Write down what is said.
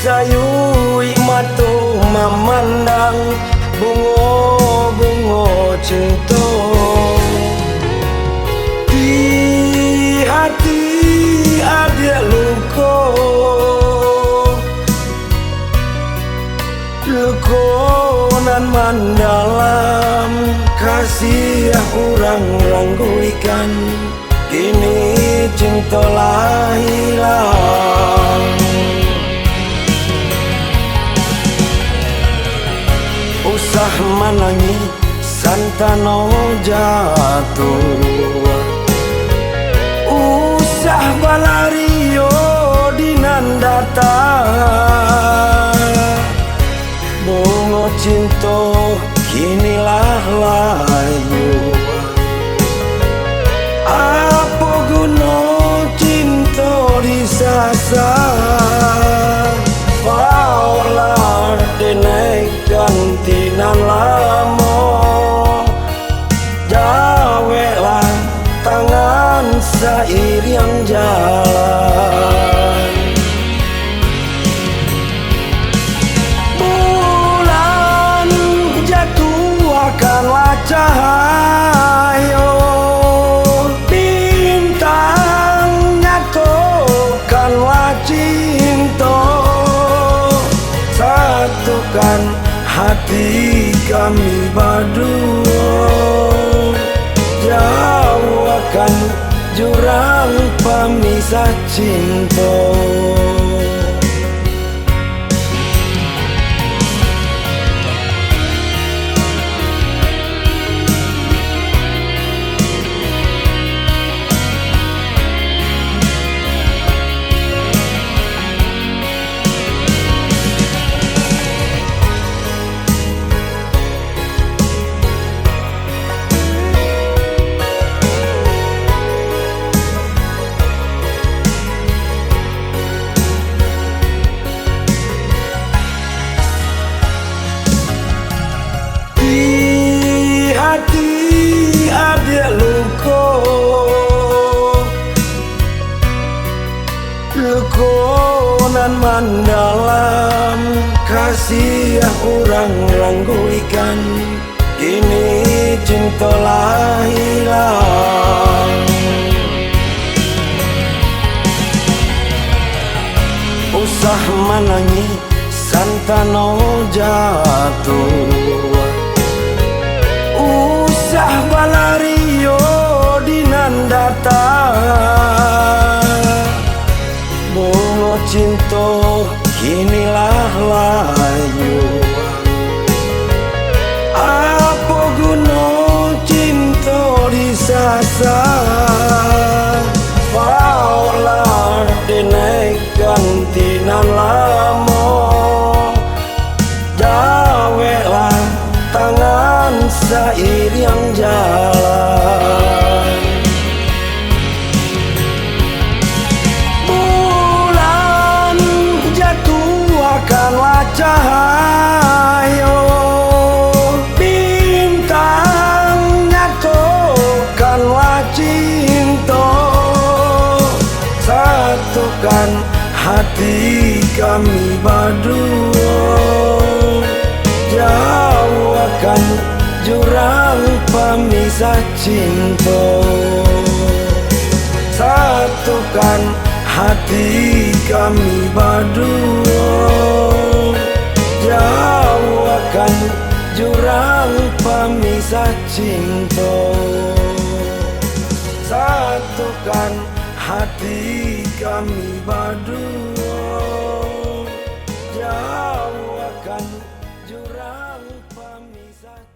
sayui matu memandang bungo-bungo cinta di hati ada luka nan mendalam kasih orang rangguikan kini cinta lah hilang. Usah menangi santano jatuh, usah balario dinandata bunga cinta kinilah layu. Apa guna cinta disasar paulah denai gantinan lamo jawelah tangan seiring jalan. Bulan jatuh akanlah cahaya, bintang nyatukanlah cinta, satukan hati kami berdua, jauhkan jurang pemisah cinta. Hati ada luka, luka nan mendalam kasih orang rangguikan kini cinta lah hilang. Usah menangi santano jatuh, usah balario dinandata bunga cinta kinilah layu. Apa guna cinta disasar paulah denai gantinan lamo jawelah tangan seiring jalan. Bulan jatuh akanlah cahaya, bintang nyatukanlah cinta, satukan hati kami berdua, jauhkan jurang pemisah cinta, satukan hati kami berdua, jauhkan jurang pemisah cinta, satukan hati kami berdua, jauhkan jurang pemisah.